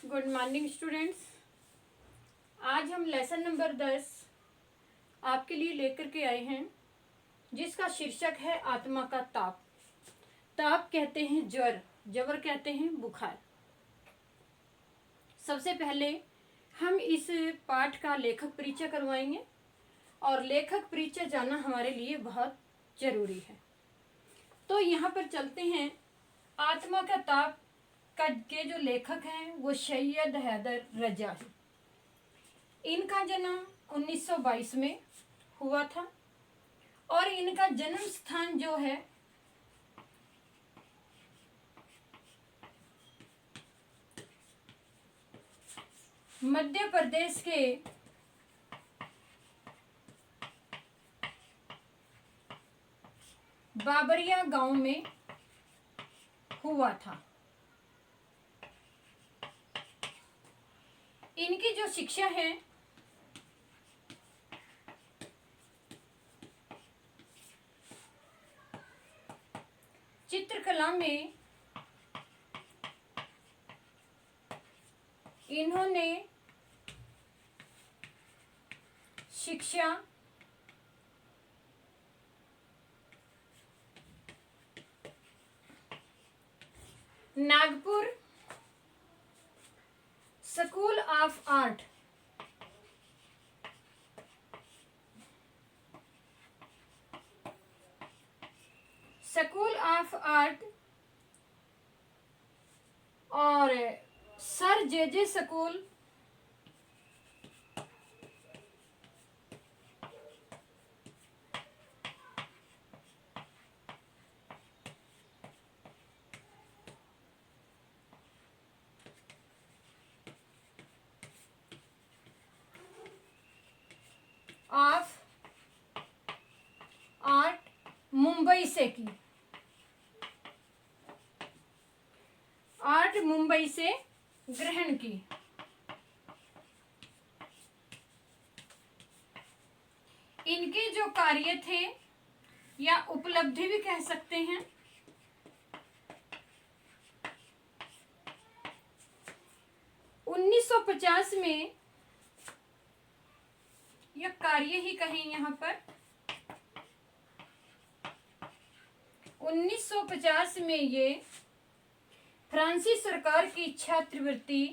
Good morning students. आज हम lesson number 10 आपके लिए लेकर के आए हैं, जिसका शीर्षक है आत्मा का ताप। ताप कहते हैं ज्वर, जबर कहते हैं बुखार। सबसे पहले हम इस पाठ का लेखक परिचय करवाएंगे और लेखक परिचय जानना हमारे लिए बहुत जरूरी है। तो यहाँ पर चलते हैं। आत्मा का ताप के जो लेखक हैं वो सैयद हैदर रजा है। इनका जन्म 1922 में हुआ था और इनका जन्म स्थान जो है मध्य प्रदेश के बाबरिया गांव में हुआ था। इनकी जो शिक्षा है चित्रकला में इन्होंने शिक्षा नागपुर स्कूल ऑफ आर्ट और sir J school of art Mumbai से की। आर्ट मुंबई से ग्रहण की। इनके जो कार्य थे या उपलब्धि भी कह सकते हैं, उन्नीस सौ 50 में या कार्य ही कहें यहाँ पर 1950 में ये फ्रांसीसी सरकार की छात्रवृत्ति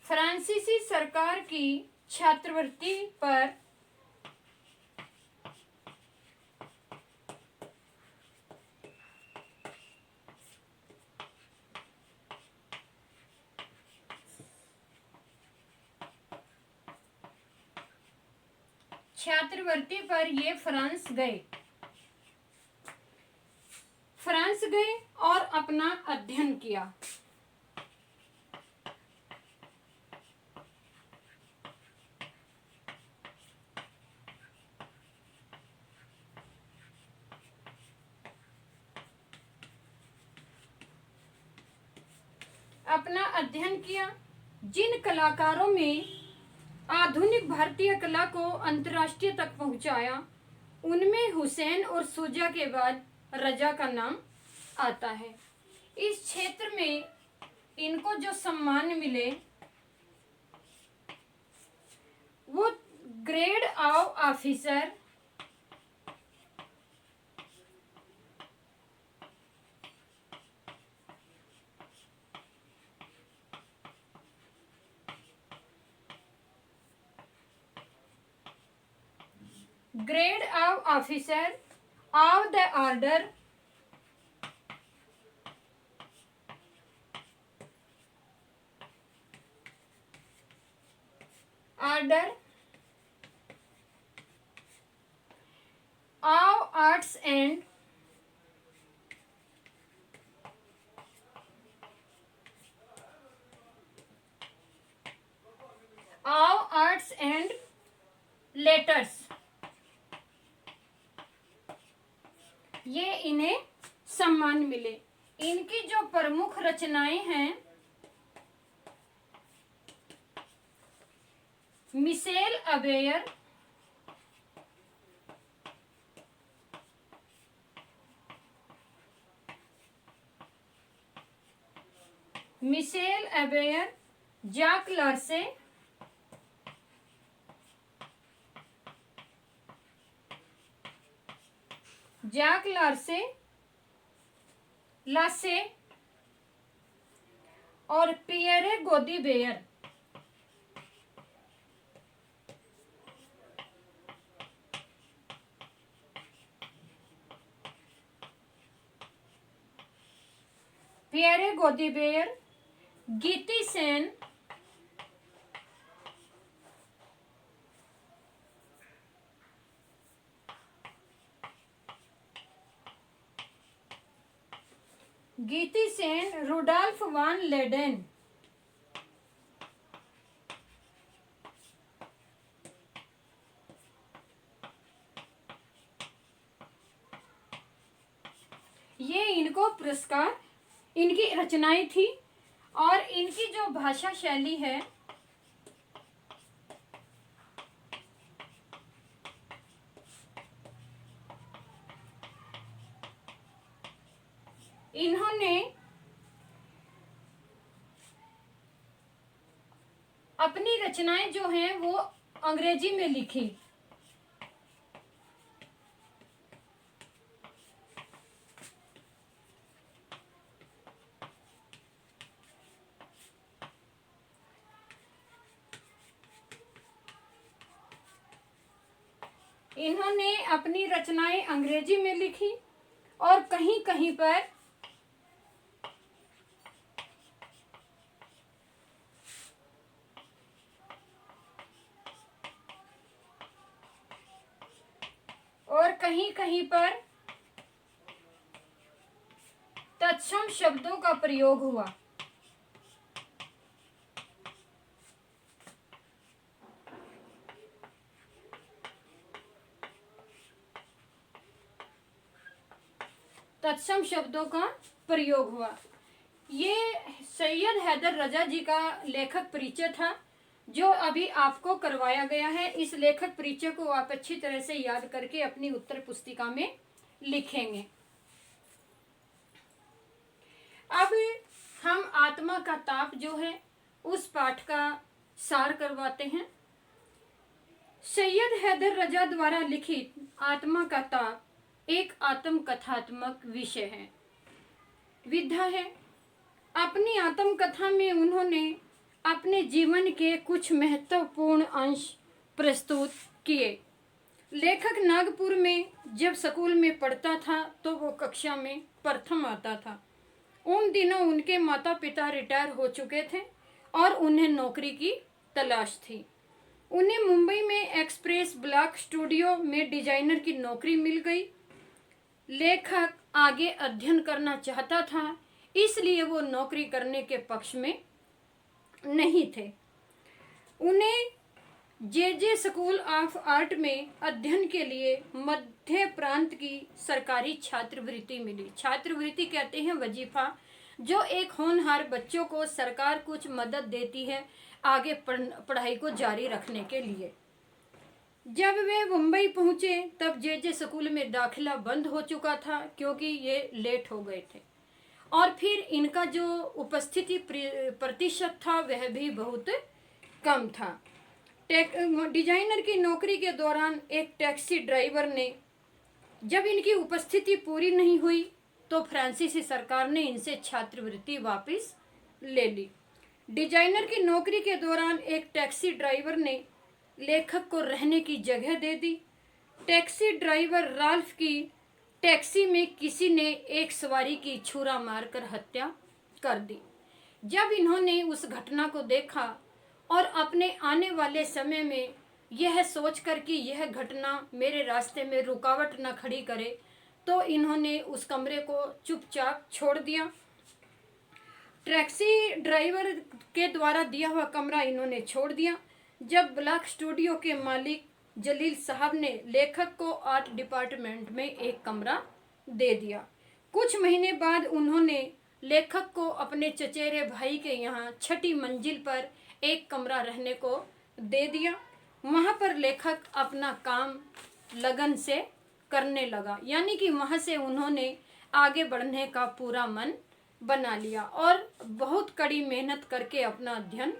फ्रांसीसी सरकार की छात्रवृत्ति पर ये फ्रांस गए और अपना अध्ययन किया। जिन कलाकारों में आधुनिक भारतीय कला को अंतर्राष्ट्रीय तक पहुंचाया, उनमें हुसैन और सूजा के बाद रजा का नाम आता है। इस क्षेत्र में इनको जो सम्मान मिले वो grade of officer, of the order of arts and letters, ये इन्हें सम्मान मिले। इनकी जो प्रमुख रचनाएं हैं मिशेल अबेयर, मिशेल अबेयर, जाक लार्से, जाक लार्से, लासे और पियरे गोदीबेयर। पियरे गोदीबेयर, Gita Sen, Gita Sen, Rudolf van Leyden, ये इनको पुरस्कार, इनकी रचनाएं थी। और इनकी जो भाषा शैली है इन्होंने अपनी रचनाएं जो हैं वो अंग्रेजी में लिखी। इन्होंने अपनी रचनाएं अंग्रेजी में लिखी और कहीं कहीं पर तत्सम शब्दों का प्रयोग हुआ। तत्सम शब्दों का प्रयोग हुआ। ये सैयद हैदर रजा जी का लेखक परिचय था जो अभी आपको करवाया गया है। इस लेखक परिचय को आप अच्छी तरह से याद करके अपनी उत्तर पुस्तिका में लिखेंगे। अब हम आत्मा का ताप जो है उस पाठ का सार करवाते हैं। सैयद हैदर रजा द्वारा लिखित आत्मा का ताप एक आत्म कथात्मक विषय है, विधा है। अपनी आत्म कथा में उन्होंने अपने जीवन के कुछ महत्वपूर्ण अंश प्रस्तुत किए। लेखक नागपुर में जब स्कूल में पढ़ता था तो वो कक्षा में प्रथम आता था। उन दिनों उनके माता पिता रिटायर हो चुके थे और उन्हें नौकरी की तलाश थी। उन्हें मुंबई में एक्सप्रेस ब्लॉक स्टूडियो में डिजाइनर की नौकरी मिल गई। लेखक आगे अध्ययन करना चाहता था, इसलिए वो नौकरी करने के पक्ष में नहीं थे। उन्हें जे स्कूल ऑफ आर्ट में अध्ययन के लिए मध्य प्रांत की सरकारी छात्रवृत्ति मिली। छात्रवृत्ति कहते हैं वजीफा, जो एक होनहार बच्चों को सरकार कुछ मदद देती है आगे पढ़ाई को जारी रखने के लिए। जब वे मुंबई पहुंचे तब जे स्कूल में दाखिला बंद हो चुका था क्योंकि ये लेट हो गए थे और फिर इनका जो उपस्थिति प्रतिशत था वह भी बहुत कम था। डिजाइनर की नौकरी के दौरान एक टैक्सी ड्राइवर ने, जब इनकी उपस्थिति पूरी नहीं हुई तो फ्रांसीसी सरकार ने इनसे छात्रवृत्ति वापस ले ली। डिजाइनर की नौकरी के दौरान एक टैक्सी ड्राइवर ने लेखक को रहने की जगह दे दी। टैक्सी ड्राइवर राल्फ की टैक्सी में किसी ने एक सवारी की छुरा मारकर हत्या कर दी। जब इन्होंने उस घटना को देखा और अपने आने वाले समय में यह सोचकर कि यह घटना मेरे रास्ते में रुकावट न खड़ी करे, तो इन्होंने उस कमरे को चुपचाप छोड़ दिया। टैक्सी ड्राइवर के द्वारा दिया हुआ कमरा इन्होंने छोड़ दिया। जब ब्लॉक स्टूडियो के मालिक जलील साहब ने लेखक को आर्ट डिपार्टमेंट में एक कमरा दे दिया। कुछ महीने बाद उन्होंने लेखक को अपने चचेरे भाई के यहाँ छठी मंजिल पर एक कमरा रहने को दे दिया। वहाँ पर लेखक अपना काम लगन से करने लगा, यानी कि वहाँ से उन्होंने आगे बढ़ने का पूरा मन बना लिया और बहुत कड़ी मेहनत करके अपना अध्ययन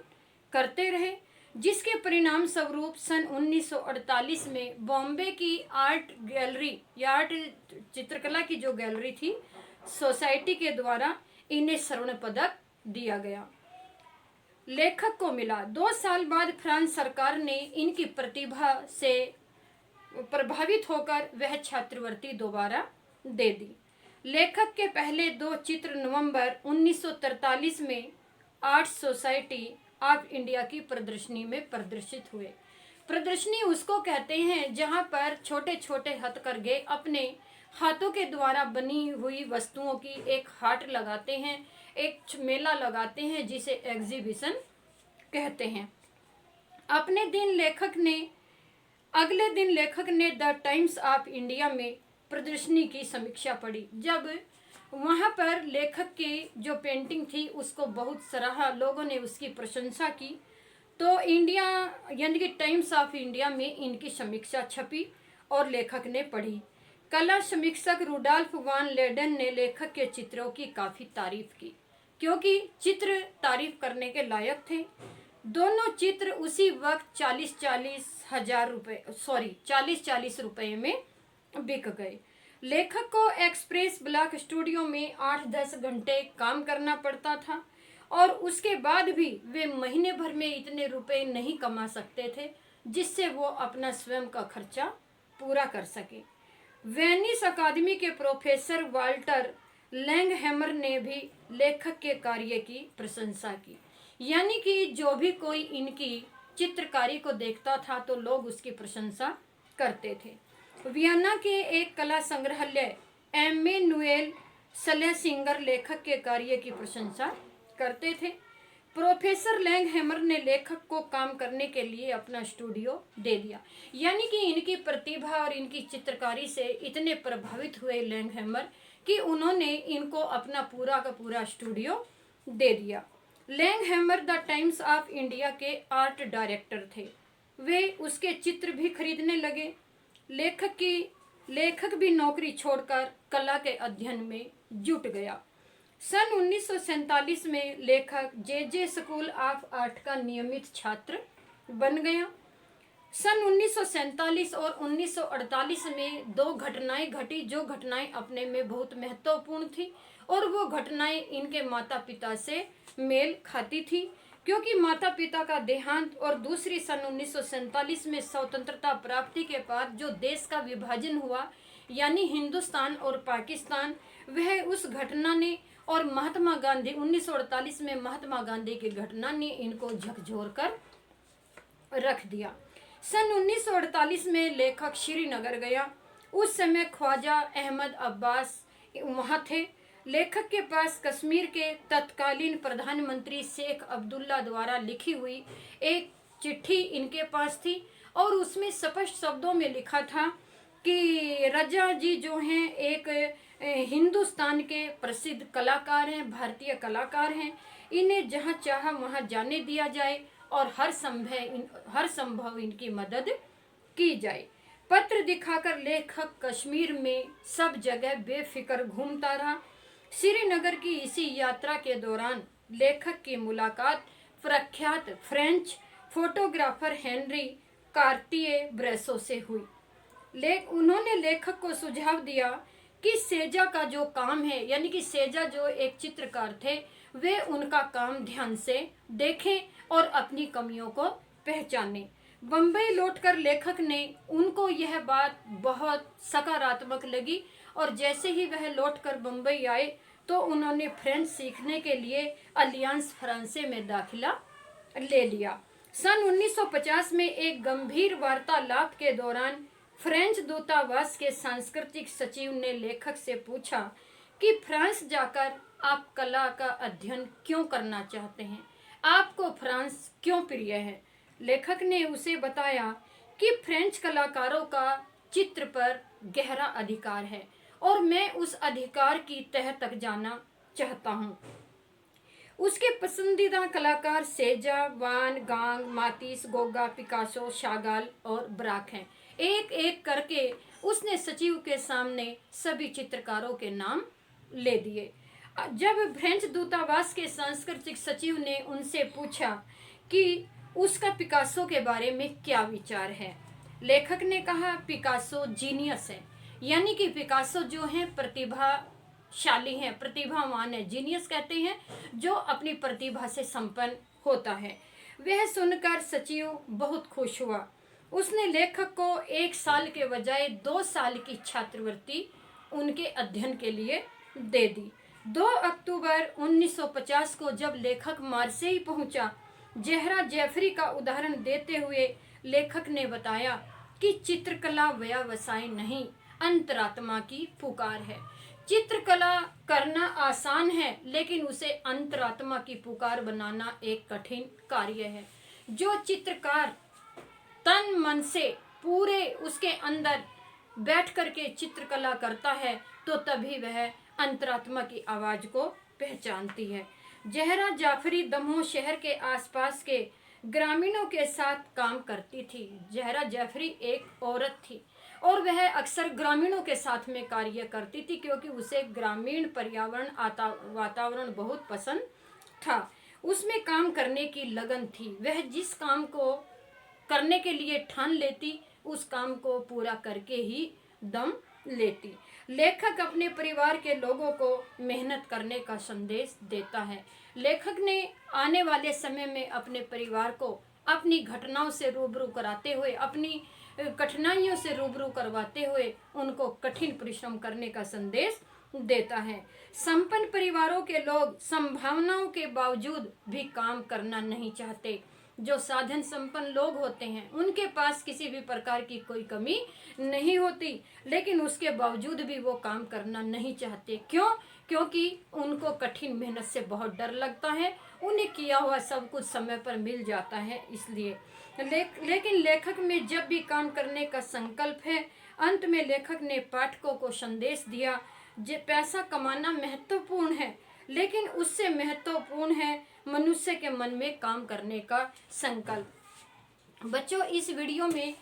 करते रहे, जिसके परिणाम स्वरूप सन 1948 में बॉम्बे की आर्ट गैलरी या आर्ट चित्रकला की जो गैलरी थी सोसाइटी के द्वारा इन्हें स्वर्ण पदक दिया गया। लेखक को मिला। 2 साल बाद फ्रांस सरकार ने इनकी प्रतिभा से प्रभावित होकर वह छात्रवृत्ति दोबारा दे दी। लेखक के पहले 2 चित्र नवंबर 1943 में आर्ट सोसाइटी ऑफ इंडिया की प्रदर्शनी में प्रदर्शित हुए। प्रदर्शनी उसको कहते हैं जहां पर छोटे छोटे हथकरघे अपने हाथों के द्वारा बनी हुई वस्तुओं की एक हाट लगाते हैं, एक मेला लगाते हैं, जिसे एग्जीबिशन कहते हैं। अगले दिन लेखक ने द टाइम्स ऑफ इंडिया में प्रदर्शनी की समीक्षा पढ़ी। जब वहां पर लेखक की जो पेंटिंग थी उसको बहुत सराहा, लोगों ने उसकी प्रशंसा की, तो इंडिया यानी कि टाइम्स ऑफ इंडिया में इनकी समीक्षा छपी और लेखक ने पढ़ी। कला समीक्षक रुडॉल्फ वान लेडन ने लेखक के चित्रों की काफी तारीफ की, क्योंकि चित्र तारीफ करने के लायक थे। दोनों चित्र उसी वक्त 40-40 रुपए में बिक गए। लेखक को एक्सप्रेस ब्लॉक स्टूडियो में 8-10 घंटे काम करना पड़ता था और उसके बाद भी वे महीने भर में इतने रुपए नहीं कमा सकते थे जिससे वो अपना स्वयं का खर्चा पूरा कर सके। वेनिस अकादमी के प्रोफेसर वाल्टर लैंगहैमर ने भी लेखक के कार्य की प्रशंसा की, यानी कि जो भी कोई इनकी चित्रकारी को देखता था तो लोग उसकी प्रशंसा करते थे। वियना के एक कला संग्रहालय एमेनुएल स्लेसिंगर लेखक के कार्य की प्रशंसा करते थे। प्रोफेसर लैंगहैमर ने लेखक को काम करने के लिए अपना स्टूडियो दे दिया, यानी कि इनकी प्रतिभा और इनकी चित्रकारी से इतने प्रभावित हुए लैंगहैमर कि उन्होंने इनको अपना पूरा का पूरा स्टूडियो दे दिया। लैंगहैमर द टाइम्स ऑफ इंडिया के आर्ट डायरेक्टर थे। वे उसके चित्र भी खरीदने लगे। लेखक भी नौकरी छोड़कर कला के अध्ययन में जुट गया। सन 1947 में लेखक जे स्कूल ऑफ आर्ट का नियमित छात्र बन गया। सन 1947 और 1948 में 2 घटनाएं घटी, जो घटनाएं अपने में बहुत महत्वपूर्ण थी और वो घटनाएं इनके माता पिता से मेल खाती थी, क्योंकि माता पिता का देहांत और दूसरी सन 1947 में स्वतंत्रता प्राप्ति के बाद जो देश का विभाजन हुआ, यानी हिंदुस्तान और पाकिस्तान, वह उस घटना ने और महात्मा गांधी 1948 में महात्मा गांधी की घटना ने इनको झकझोर कर रख दिया। सन 1948 में लेखक श्रीनगर गया। उस समय ख्वाजा अहमद अब्बास वहाँ थे। लेखक के पास कश्मीर के तत्कालीन प्रधानमंत्री शेख अब्दुल्ला द्वारा लिखी हुई एक चिट्ठी इनके पास थी और उसमें स्पष्ट शब्दों में लिखा था कि रजा जी जो हैं एक हिंदुस्तान के प्रसिद्ध कलाकार हैं, भारतीय कलाकार हैं, इन्हें जहाँ चाहा वहाँ जाने दिया जाए और हर संभव इनकी मदद की जाए। पत्र दिखाकर लेखक कश्मीर में सब जगह बेफिक्र घूमता रहा। श्रीनगर की इसी यात्रा के दौरान लेखक की मुलाकात प्रख्यात फ्रेंच फोटोग्राफर हेनरी कार्टिये ब्रेसो से हुई। उन्होंने लेखक को सुझाव दिया कि सेजा का जो काम है, यानी कि सेजा जो एक चित्रकार थे, वे उनका काम ध्यान से देखें और अपनी कमियों को पहचानें। बम्बई लौटकर लेखक ने उनको यह बात बहुत सकारात्मक लगी और जैसे ही वह लौटकर बम्बई आए तो उन्होंने फ्रेंच सीखने के लिए अलियांस फ्रांसे में दाखिला ले लिया। सन 1950 में एक गंभीर वार्तालाप के दौरान फ्रेंच दूतावास के सांस्कृतिक सचिव ने लेखक से पूछा कि फ्रांस जाकर आप कला का अध्ययन क्यों करना चाहते हैं, आपको फ्रांस क्यों प्रिय है। लेखक ने उसे बताया कि फ्रेंच कलाकारों का चित्र पर गहरा अधिकार है और मैं उस अधिकार की तह तक जाना चाहता हूँ। उसके पसंदीदा कलाकार सेजा, वान गांग, मातिस, गोगा, पिकासो, शागाल और ब्राक हैं। एक एक करके उसने सचिव के सामने सभी चित्रकारों के नाम ले दिए। जब फ्रेंच दूतावास के सांस्कृतिक सचिव ने उनसे पूछा कि उसका पिकासो के बारे में क्या विचार है, लेखक ने कहा पिकासो जीनियस है, यानी कि पिकासो जो है प्रतिभाशाली है, प्रतिभावान है। जीनियस कहते हैं जो अपनी प्रतिभा से संपन्न होता है। वह सुनकर सचिव बहुत खुश हुआ। उसने लेखक को 1 साल के बजाय 2 साल की छात्रवृत्ति उनके अध्ययन के लिए दे दी। 2 अक्टूबर 1950 को जब लेखक मार्सेई पहुंचा, ज़हरा जेफरी का उदाहरण देते हुए लेखक ने बताया कि चित्रकला व्यवसाय नहीं, अंतरात्मा की पुकार है। चित्रकला करना आसान है, लेकिन उसे अंतरात्मा की पुकार बनाना एक कठिन कार्य है। जो चित्रकार तन मन से पूरे उसके अंदर बैठ करके चित्रकला करता है तो तभी वह अंतरात्मा की आवाज को पहचानती है। ज़हरा जाफरी दमोह शहर के आसपास के ग्रामीणों के साथ काम करती थी। ज़हरा जाफरी एक औरत थी और वह अक्सर ग्रामीणों के साथ में कार्य करती थी, क्योंकि उसे ग्रामीण पर्यावरण वातावरण बहुत पसंद था। उसमें काम करने की लगन थी। वह जिस काम को करने के लिए ठान लेती, उस काम को पूरा करके ही दम लेती। लेखक अपने परिवार के लोगों को मेहनत करने का संदेश देता है। लेखक ने आने वाले समय में अपने परिवार को अपनी घटनाओं से रूबरू कराते हुए, अपनी कठिनाइयों से रूबरू करवाते हुए उनको कठिन परिश्रम करने का संदेश देता है। संपन्न परिवारों के लोग संभावनाओं के बावजूद भी काम करना नहीं चाहते। जो साधन संपन्न लोग होते हैं उनके पास किसी भी प्रकार की कोई कमी नहीं होती, लेकिन उसके बावजूद भी वो काम करना नहीं चाहते। क्यों? क्योंकि उनको कठिन मेहनत से बहुत डर लगता है। उन्हें किया हुआ सब कुछ समय पर मिल जाता है, इसलिए लेकिन लेखक में जब भी काम करने का संकल्प है। अंत में लेखक ने पाठकों को संदेश दिया, पैसा कमाना महत्वपूर्ण है, लेकिन उससे महत्वपूर्ण है मनुष्य के मन में काम करने का संकल्प। बच्चों, इस वीडियो में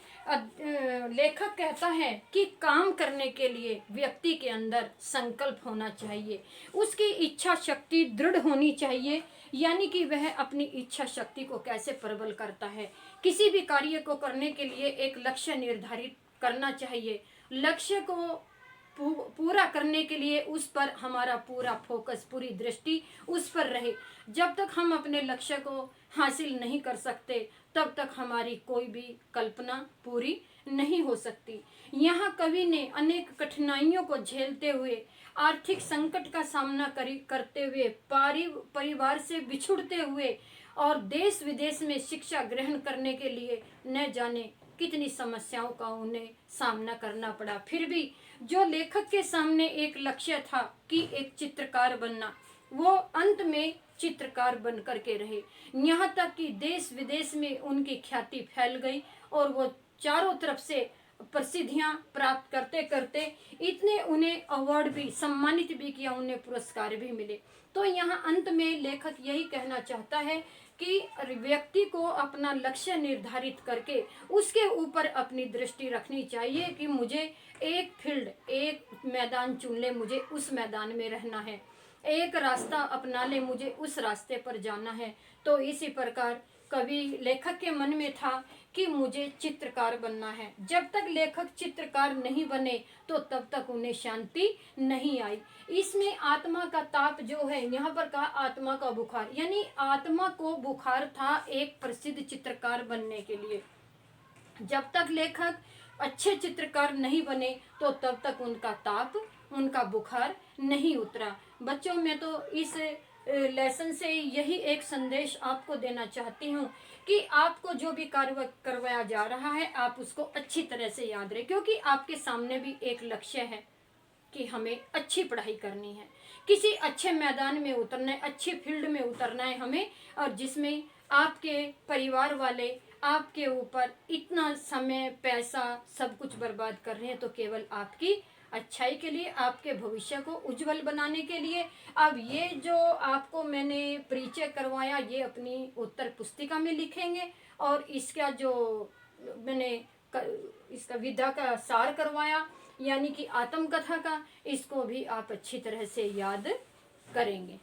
लेखक कहता है कि काम करने के लिए व्यक्ति के अंदर संकल्प होना चाहिए, उसकी इच्छा शक्ति दृढ़ होनी चाहिए। यानी कि वह अपनी इच्छा शक्ति को कैसे प्रबल करता है। किसी भी कार्य को करने के लिए एक लक्ष्य निर्धारित करना चाहिए। लक्ष्य को पूरा करने के लिए उस पर हमारा पूरा फोकस, पूरी दृष्टि उस पर रहे। जब तक हम अपने लक्ष्य को हासिल नहीं कर सकते, तब तक हमारी कोई भी कल्पना पूरी नहीं हो सकती। यहाँ कवि ने अनेक कठिनाइयों को झेलते हुए, आर्थिक संकट का सामना करते हुए, परिवार से बिछुड़ते हुए और देश विदेश में शिक्षा ग्रहण करने के लिए न जाने कितनी समस्याओं का उन्हें सामना करना पड़ा। फिर भी जो लेखक के सामने एक लक्ष्य था कि एक चित्रकार बनना, वो अंत में चित्रकार बन करके रहे। यहाँ तक कि देश विदेश में उनकी ख्याति फैल गई और वो चारों तरफ से प्रसिद्धियां प्राप्त करते करते इतने उन्हें अवार्ड भी, सम्मानित भी किया, उन्हें पुरस्कार भी मिले। तो यहाँ अंत में लेखक यही कहना चाहता है कि व्यक्ति को अपना लक्ष्य निर्धारित करके उसके ऊपर अपनी दृष्टि रखनी चाहिए कि मुझे एक फील्ड, एक मैदान चुन ले, मुझे उस मैदान में रहना है, एक रास्ता अपना ले, मुझे उस रास्ते पर जाना है। तो इसी प्रकार लेखक के मन में था कि मुझे चित्रकार बनना है। जब तक लेखक चित्रकार नहीं बने तो तब तक उन्हें शांति नहीं आई। इसमें आत्मा का ताप जो है, यहाँ पर कहा आत्मा का बुखार, यानी आत्मा को बुखार था एक प्रसिद्ध चित्रकार बनने के लिए। जब तक लेखक अच्छे चित्रकार नहीं बने तो तब तक उनका ताप, उनका बुखार नहीं उतरा। बच्चों, मैं तो इस लेसन से यही एक संदेश आपको देना चाहती हूँ कि आपको जो भी कार्य करवाया जा रहा है आप उसको अच्छी तरह से याद रखें, क्योंकि आपके सामने भी एक लक्ष्य है कि हमें अच्छी पढ़ाई करनी है, किसी अच्छे मैदान में उतरना है, अच्छी फील्ड में उतरना है हमें, और जिसमें आपके परिवार वाले आपके ऊपर इतना समय, पैसा, सब कुछ बर्बाद कर रहे हैं, तो केवल आपकी अच्छाई के लिए, आपके भविष्य को उज्जवल बनाने के लिए। अब ये जो आपको मैंने परिचय करवाया, ये अपनी उत्तर पुस्तिका में लिखेंगे, और इसका जो मैंने इसका विद्या का सार करवाया यानी कि आत्मकथा का, इसको भी आप अच्छी तरह से याद करेंगे।